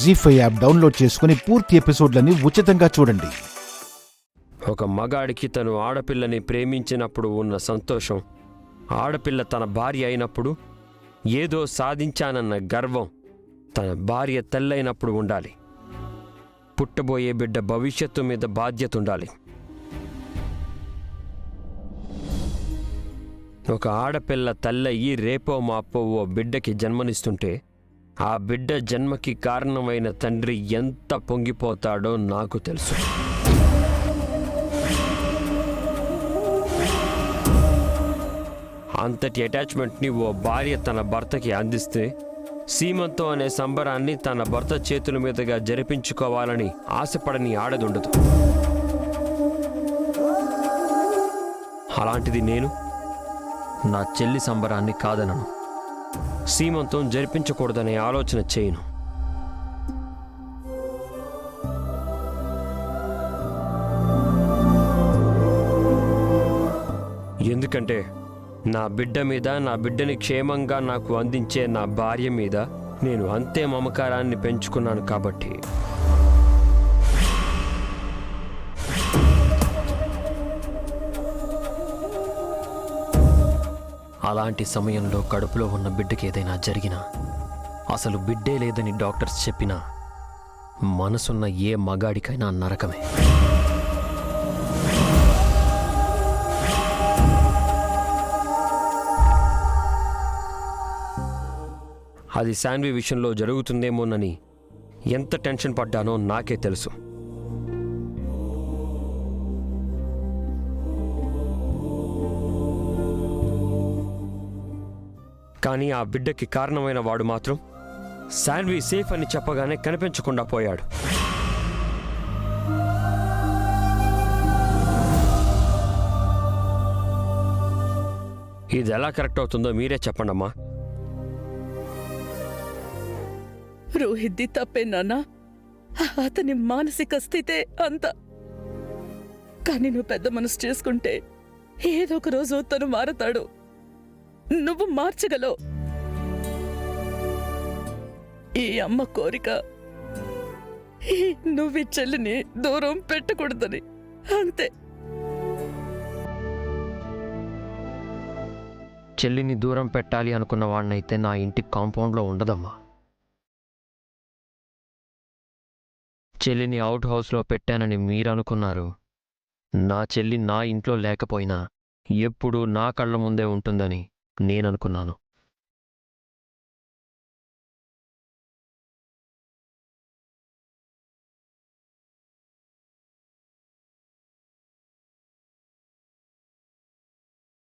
జీ5 app download చేసుకుని పూర్తి ఎపిసోడ్లని ఉచితంగా చూడండి. ఒక మగాడికి తను ఆడపిల్లని ప్రేమించినప్పుడు ఉన్న సంతోషం, ఆడపిల్ల తన భార్య అయినప్పుడు ఏదో సాధించానన్న గర్వం తన భార్య తల్లైనప్పుడు ఉండాలి. పుట్టబోయే బిడ్డ భవిష్యత్తు మీద బాధ్యత ఉండాలి. ఒక ఆడపిల్ల తల్లయ్యి రేపో మాపో ఓ బిడ్డకి జన్మనిస్తుంటే ఆ బిడ్డ జన్మకి కారణమైన తండ్రి ఎంత పొంగిపోతాడో నాకు తెలుసు. అంతటి అటాచ్మెంట్ని ఓ భార్య తన భర్తకి అందిస్తే సీమంతం అనే సంబరాన్ని తన భర్త చేతుల మీదుగా జరిపించుకోవాలని ఆశపడని ఆడదుండదు. అలాంటిది నేను నా చెల్లి సంబరాన్ని కాదనను, సీమంతం జరిపించకూడదనే ఆలోచన చేయను. ఎందుకంటే నా బిడ్డ మీద, నా బిడ్డని క్షేమంగా నాకు అందించే నా భార్య మీద నేను అంతే మమకారాన్ని పెంచుకున్నాను కాబట్టి. అలాంటి సమయంలో కడుపులో ఉన్న బిడ్డకి ఏదైనా జరిగినా, అసలు బిడ్డే లేదని డాక్టర్స్ చెప్పినా, మనసున్న ఏ మగాడికైనా నరకమే. అది శాన్వి విషయంలో జరుగుతుందేమోనని ఎంత టెన్షన్ పడ్డానో నాకే తెలుసు. కానీ ఆ బిడ్డకి కారణమైన వాడు మాత్రం శాన్వి సేఫ్ అని చెప్పగానే కనిపించకుండా పోయాడు. ఇది ఎలా కరెక్ట్ అవుతుందో మీరే చెప్పండమ్మా. రోహిత్ది తప్పే నాన్నా, అతని మానసిక స్థితే అంత. కానీ నువ్వు పెద్ద మనసు చేసుకుంటే ఏదో ఒక రోజు తను మారతాడు. నువ్వు మార్చగలవు. ఈ అమ్మ కోరిక నువ్వు ఈ చెల్లిని దూరం పెట్టకూడదని, అంతే. చెల్లిని దూరం పెట్టాలి అనుకున్న వాడినైతే నా ఇంటి కాంపౌండ్లో ఉండదమ్మా. చెల్లిని అవుట్ హౌస్లో పెట్టానని మీరు అనుకున్నారు. నా చెల్లి నా ఇంట్లో లేకపోయినా ఎప్పుడూ నా కళ్ళ ముందే ఉంటుందని నేననుకున్నాను.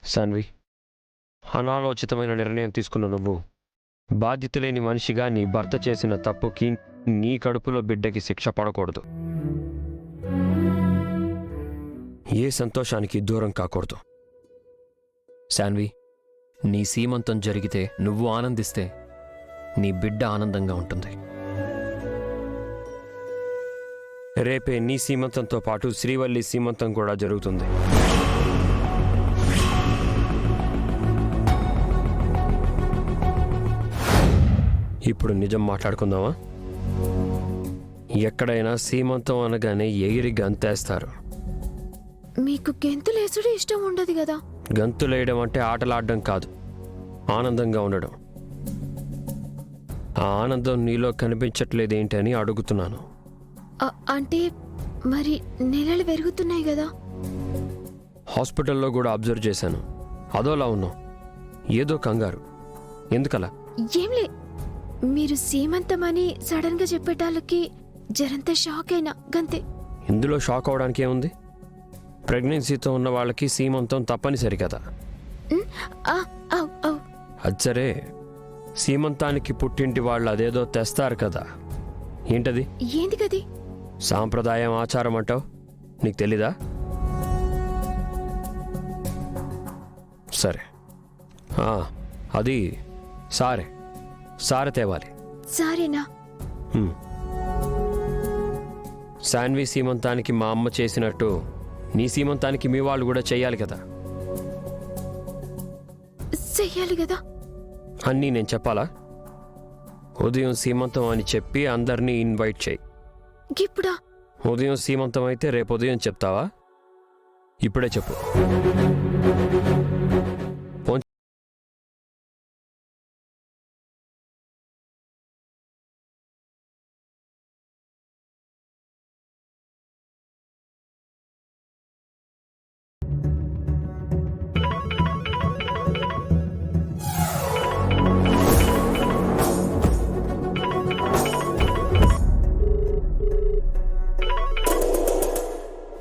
శాన్వి, అనాలోచితమైన నిర్ణయం తీసుకున్న నువ్వు బాధ్యత లేని మనిషిగా నీ భర్త చేసిన తప్పుకి నీ కడుపులో బిడ్డకి శిక్ష పడకూడదు. ఏ సంతోషానికి దూరం కాకూడదు. శాన్వి, నీ సీమంతం జరిగితే నువ్వు ఆనందిస్తే నీ బిడ్డ ఆనందంగా ఉంటుంది. రేపే నీ సీమంతంతో పాటు శ్రీవల్లి సీమంతం కూడా జరుగుతుంది. ఇప్పుడు నిజం మాట్లాడుకుందామా? ఎక్కడైనా సీమంతం అనగానే ఎగిరి గంతేస్తారు. మీకు గెంతులేసుడు ఇష్టం ఉండదు కదా? గంతులేయడం అంటే ఆటలాడడం కాదు, ఆనందంగా ఉండడం. ఆ ఆనందం నీలో కనిపించట్లేదేంటని అడుగుతున్నాను. అంటే మరి నెలలు పెరుగుతున్నాయి కదా? హాస్పిటల్లో కూడా అబ్జర్వ్ చేశాను. అదోలా ఉన్నావు, ఏదో కంగారు. ఎందుకలా? ఏంలే, మీరు సీమంతమని సడన్ గా చెప్పేటాళ్ళకి జరంత షాక్ అయినా గంతే. ఇందులో షాక్ అవడానికి ఏముంది? ప్రెగ్నెన్సీతో ఉన్న వాళ్ళకి సీమంతం తప్పనిసరి కదా. అది సరే, సీమంతానికి పుట్టింటి వాళ్ళు అదేదో తెస్తారు కదా, ఏంటది? ఏంది కది? సాంప్రదాయం, ఆచారం అంటావు, నీకు తెలీదా? సరే, అది సారె తేవాలి. సారేనా? శాన్వి సీమంతానికి మా అమ్మ చేసినట్టు నీ సీమంతానికి మీ వాళ్ళు కూడా చెయ్యాలి కదా. చెయ్యాలి కదా? అన్నీ నేను చెప్పాలా? ఉదయం సీమంతం అని చెప్పి అందరినీ ఇన్వైట్ చేయి. ఇప్పుడా? ఉదయం సీమంతం అయితే రేపు ఉదయం చెప్తావా? ఇప్పుడే చెప్పు.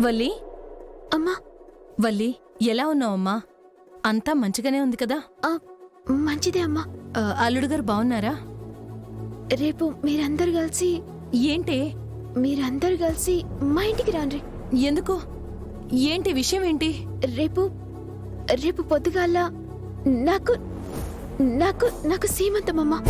వల్లి, అమ్మా. వల్లి ఎలా ఉన్నావమ్మా? అంతా మంచిగానే ఉంది కదా? మంచిదే అమ్మా. అల్లుడు గారు బాగున్నారా? రేపు మీరందరు కలిసి ఏంటి? మీరందరు కలిసి మా ఇంటికి రాండ్రి. ఎందుకు? ఏంటి విషయం ఏంటి? రేపు రేపు పొద్దుగాల నాకు నాకు నాకు సీమంతమమ్మా.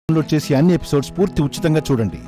డౌన్లోడ్ చేసి అన్ని ఎపిసోడ్స్ పూర్తి ఉచితంగా చూడండి.